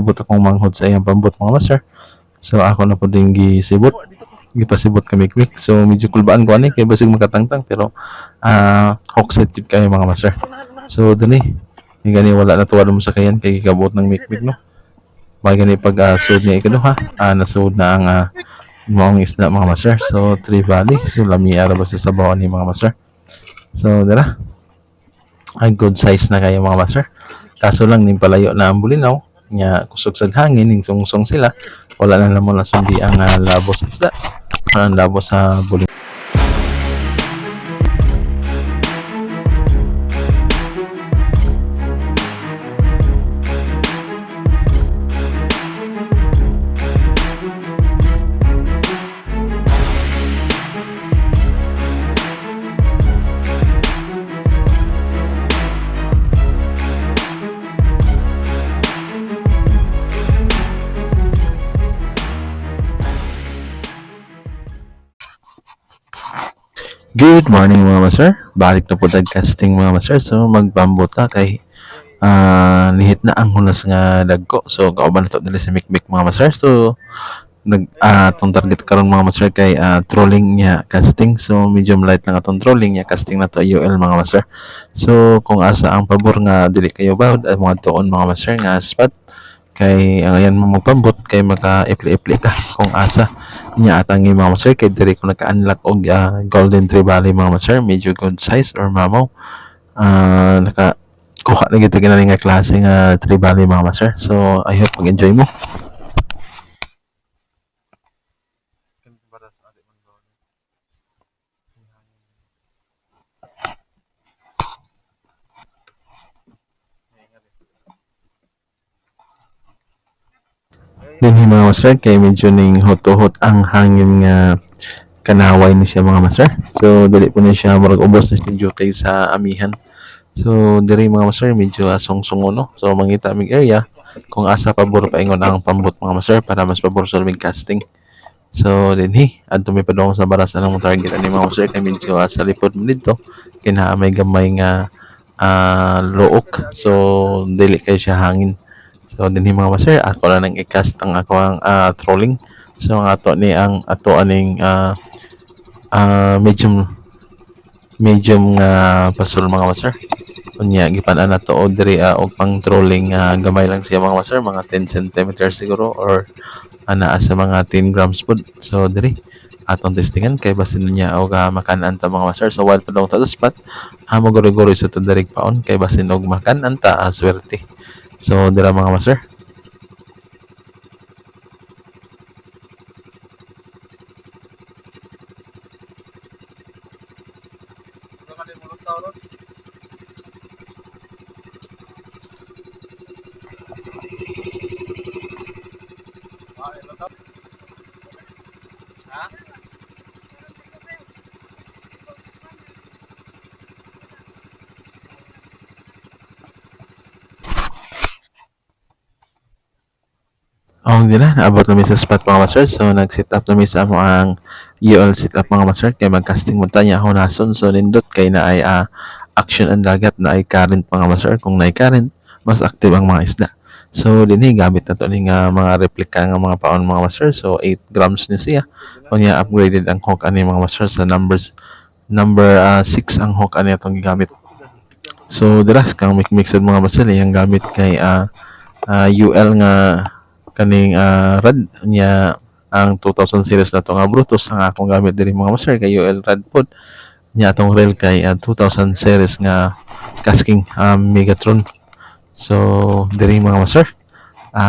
nag-abot akong manghod sa iyang pambot mga master. So ako na po din gisibot, gipasibot kami quick. So medyo kulbaan ko ani kay basig makatangtang pero hookset jud kayo mga master. So dali, gani wala na tuwa mo sa kayan kay gikabot ng mikmik no. Magani pag sud ni ikaduha, nasud na ang maong isda mga master. So Tree Valley, so lami ara ba sa sabaw ni mga master. So dara, ay good size na kayo mga master. Kaso lang ning palayo na ang bulinaw nya kusog sa hangin ning sungsong sila. Wala na lamang nasundi ang labo sa isda. Ang labo sa bulinaw. Good morning mga master. Balik na po casting mga master. So magbambuta kay lihit na ang hunas nga dagko. So kauban na to dili sa mikmik mga master. So tong target karon mga master kay trolling niya casting. So medium light lang atong trolling niya casting na to UL mga master. So kung asa ang pabor nga dili kayo bawd ay mga tuon mga master nga spot kay ayan mo magpambot kay maka-ipli-ipli ka kung asa niya atang mga master kay diri ko naka-unlock og Golden Tree Valley mga master, medyo good size or mamaw. Naka kuha na gid kinani nga klase nga Tree Valley mga master. So I hope mag-enjoy mo. Dinhi mga master kay medyo ning hot-hot ang hangin nga kanaway ni siya mga master. So dili po ni siya murag ubos na siya duty sa amihan. So diri mga master medyo asong-sungo no. So mangita mig area kung asa pabor paingon ang pambot mga master para mas pabor sa mig casting. So dinhi adto mi padong sa baras ang target ani mga master kay medyo sa lipod mo dito kina may gamay nga look. So dili kay siya hangin. So dinhi mga master ako na nang i-cast ang ako ang trolling. So ang ato ni ang ato aning medium nga pasol mga master. Unya gipan-an nato og diri og pang trolling gamay lang siya mga master, mga 10 cm siguro or naa sa mga 10 grams pod. So diri atong testingan kay basin niya og makan-an ta mga master. So while padong ta sa spot maguro-guro sa tadarig paon kay basin og makan-an ta swerte. So dira mga master. Dila naabot na mi sa spot mga master. So nag-set up na mi sa amo ang UL setup mga master kay mag-casting mo tanya ako nason. So nindot kay na ay action ang dagat na ay current mga master. Kung na ay current, mas active ang mga isda. So dinhi gamit na to ni nga mga replica nga mga paon mga master. So 8 grams ni siya. Kunya upgraded ang hook ani mga master sa number 6 ang hook ani atong gigamit. So diras kang mixed mga master yang gamit kay UL nga kaning rad niya ang 2000 series na to nga Brutus ang akong gamit diri mga master kay UL rad pod niya atong reel kay 2000 series nga casking Megatron. So diri mga master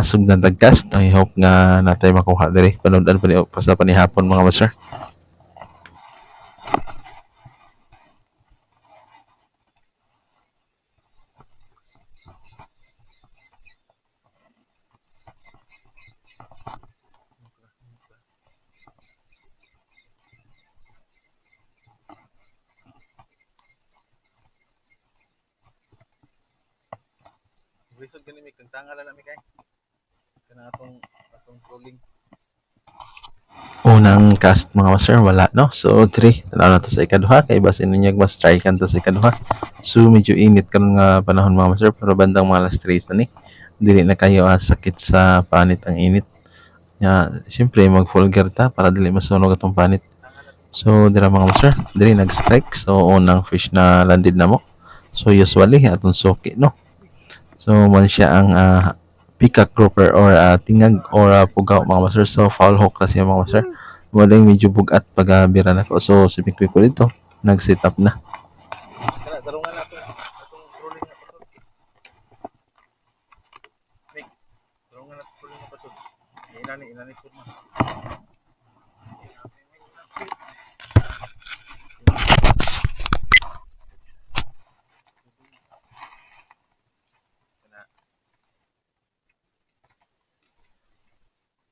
sugdan tagcast. I hope nga natay makuha diri panood-an pa sa panihapon mga master. Lisod gani mi kung tanga lang mi kay kana atong trolling. Unang cast mga master wala no. So 3 tanaw na to sa ikaduha kay basin niya mas try kan to sa ikaduha. So medyo init karon nga panahon mga master pero bandang mga alas 3 na ni dili na kayo sakit sa panit ang init. Siyempre mag-full gear ta para dili masunog atong panit. So dira mga master, diri nag-strike. So unang fish na landed na mo. So usually atong suki no. So man siya ang peacock grouper or tingag or pugaw mga master. So foul hook na siya mga master. Wala yung medyo bugat pag bira na ko. So si Pick ko dito nag-set up na. Kana tarungan nato atong rolling na pasod. Nick, tarungan nato rolling na pasod. Inani pud man. Kana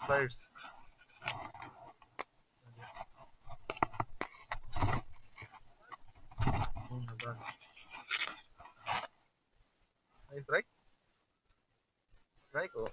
fires. Naban. Ay, strike? Strike oh.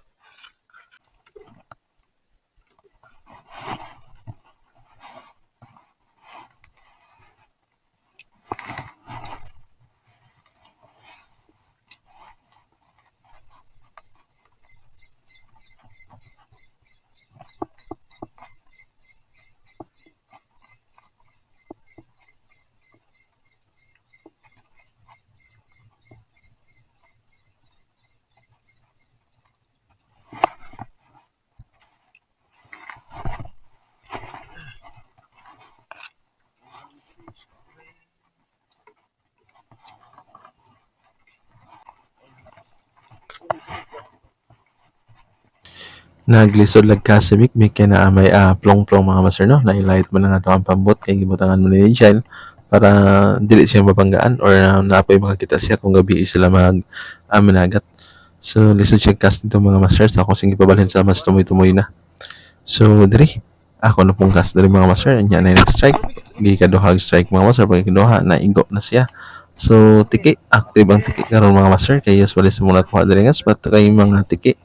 Naglisod lang ka sa Mikmik kaya na may plong-plong mga master no. Nailahit mo na nga ito ang pambot kay gibutangan mo ni Jile para dili siya mabanggaan or napoy makakita siya kung gabi sila managat. So lisod siya cast dito mga master sa akong sige pabalhin sa mas tumoy-tumoy na. So diri ako na pong cast diri mga master nya na nag-strike. Gikaduhag strike mga master pag ikaduha na igo na siya. So tiki active ang tiki karon mga master kay usually sa muna kuha diri nga spot kay mga tiki.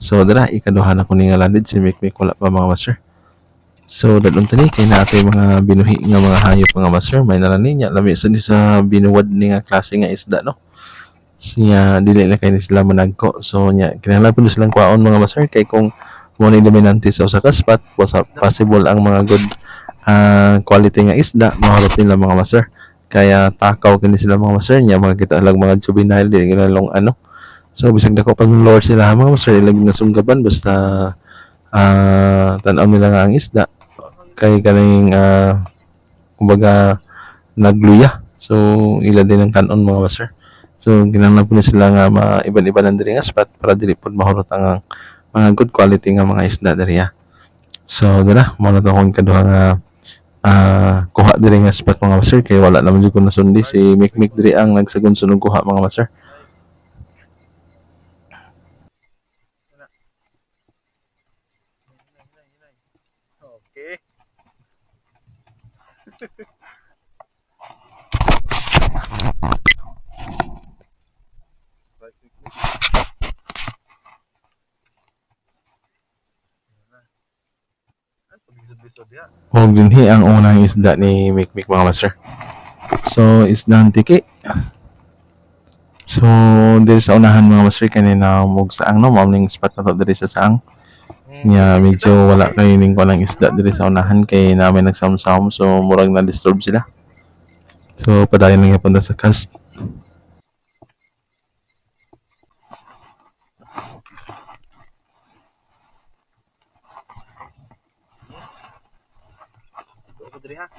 So dara ikaduha na ko ni nga landed si Mikmik wala pa mga master. So dadun tani kay nato mga binuhi nga mga hayop mga master may nalani nya lami sa ni sa binuwad ni nga klase nga isda no. Siya dili na kay ni sila managko. So nya kinahanglan pud silang kuhaon mga master kay kung mo ni dominante sa usa ka spot possible ang mga good quality nga isda maharot nila mga master. Kaya takaw kini sila mga master nya makakita lang mga juvenile dili lang ano. So bisag dako pag lure sila mga master ilag na sunggaban basta tan-aw nila nga ang isda kay kaning kumbaga nagluya. So ila din ang kanon mga master. So kinahanglan po sila nga maiban-iba ng diri nga spot para dili pud mahurot ang mga good quality nga mga isda diri. So dira mo na to akong kaduha nga kuha diri nga spot mga master kay wala naman jud ko nasundi si Mikmik diri ang nagsagon-sunog kuha mga master. Okay. Bisod ya. Og dinhi ang unang isda ni Mikmik mga master. So isdang tiki. So diri sa unahan mga master kanina mog saang no mao ning spot na to diri sa saang. Nya medyo wala kay ning walang isda diri sa unahan kay namin nagsam-sam so murag na disturb sila. So padayon lang yapon sa cast. Ko diri ha.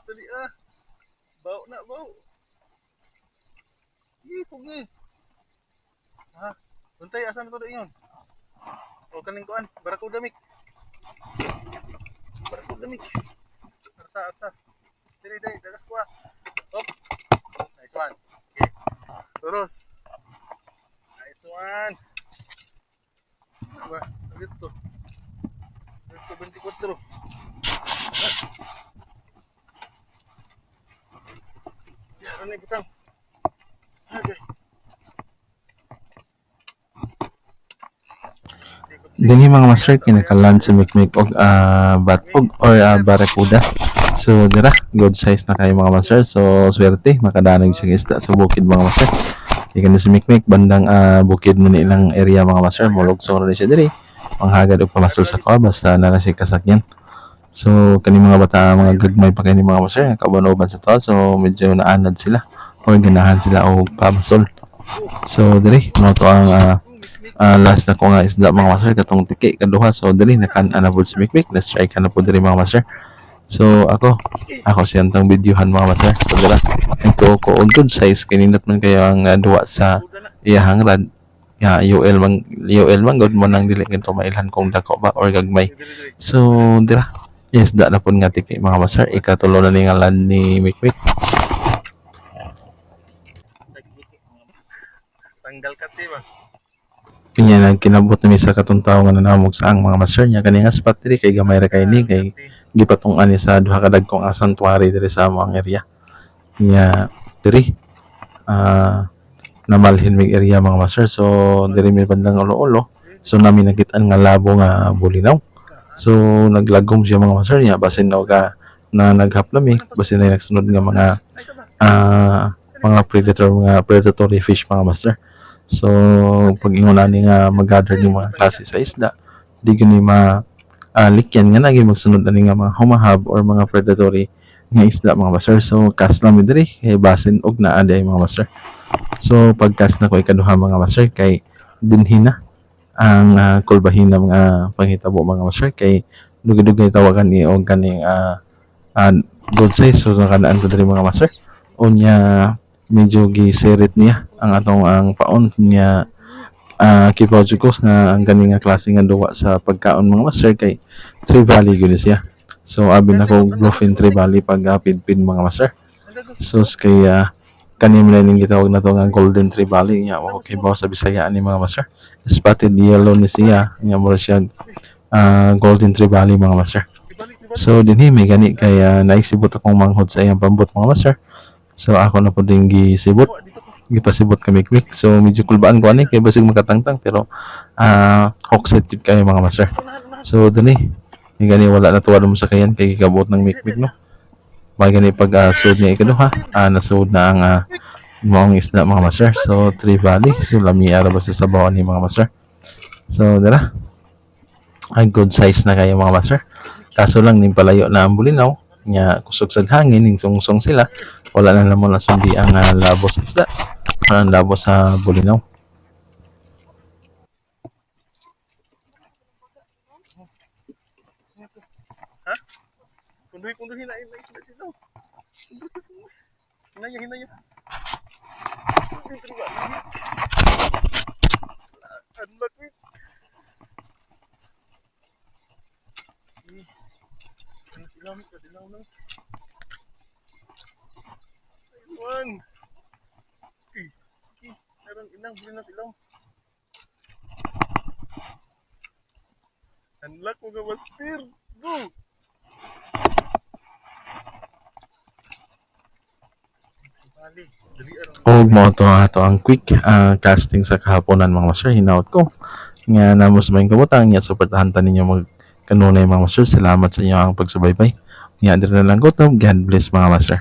Dali bau na bau. Pugi. Ha? Untay asan ko ingon? O kaning kuan, barakuda mik. Barakuda mik. Arsa. Diri dagas ko. Hop. Nice one. Okay. Terus. Nice one. Apa? Dito. Dito 24. Ya, ni butang. Okay. Dinhi mga master kinakalan sa mikmik og batog or barakuda. So dira good size na kayo mga master. So swerte makadanog sa isda sa bukid mga master. Kaya kani sa mikmik bandang bukid mo ilang area mga master. Mulugsong rin siya diri. Manghagad og pamasol sa kuha basta na si kasakyan. So kani mga bata mga gagmay pa kani mga master kabanoban sa to. So medyo naanad sila or ganahan sila og pamasol. So diri mo to ang last na ko nga isda mga master katong tiki kaduha. So dali nakan-an na pud si Mikmik na strike na pud diri mga master. So ako siyang tang videohan mga master. So dira ito ko og good size kininot man kayo ang duwa sa iyahang rad. Ya UL man good mo nang dili kito mailhan kung dako ba or gagmay. So dira isda na pud nga tiki mga master ikatulo na ni nga land ni Mikmik. Tanggal ka ba? Kanya nagkinabot na sa katong tawo nga nanamog sa ang mga master niya kani nga spot diri kay gamay ra kay ni kay gipatong-an ni sa duha ka dagkong sanctuary diri sa among area. Nya diri namalhin mig area mga master. So diri may bandang ulo-ulo. So namin nakit-an nga labo nga bulinaw. So naglagom siya mga master niya basin daw ka na naghaplamig basin na nagsunod nga mga predatory fish mga master. So pag ingon ani nga mag-gather ng mga klase sa isda, di gani likyan nga nagi magsunod ani nga mga humahab or mga predatory nga isda mga master. So cast namin diri kay basin og naa day mga master. So pag cast na ko ikaduha mga master kay dinhi na ang kulbahin ng mga panghitabo mga master kay dugay-dugay tawagan ni og kaning good size. So nakanaan ko diri mga master. Unya medyo gisirit niya ang atong ang paon niya kipaw ko nga ang ganing nga klase nga duwa sa pagkaon mga master kay Tree Valley gyud siya. So abi na ko bluefin Tree Valley pag pidpid mga master. So kay kani man ning gitawag na to nga Golden Tree Valley nya wa kibaw sa Bisaya ni mga master. Spotted yellow ni siya nya mo siya Golden Tree Valley mga master. So dinhi may gani kay naisibot akong manghod sa iyang pambot mga master. So ako na po din gisibot. Gipasibot kami quick. So medyo kulbaan ko ani kay basig makatangtang pero hookset jud kayo mga master. So dali gani wala na tuwa mo sa kayan kay gikabot ng mikmik no. May gani pag sud niya ikaduha nasud na ang maong isda mga master. So Tree Valley so lami ara ba sa sabaw ni mga master. So dara ay good size na kayo mga master. Kaso lang ning palayo na ang bulinaw nya kusog sa hangin ning sungsong sila wala na naman nasundi ang labo sa isda ang labo sa bulinaw. Ha? Kunduhi na isda sila. Hinaya. Unlock me. Dilaw na. Ayun. Meron inang bili na silaw. Unlock mo ka master. Go! Og mo to ato ang quick casting sa kahaponan mga master hinaut ko nga namos may kabutang nya suportahan ta ninyo mag kanunay mga master. Salamat sa inyo ang pagsubaybay. Nya diri na lang ko to. God bless mga master.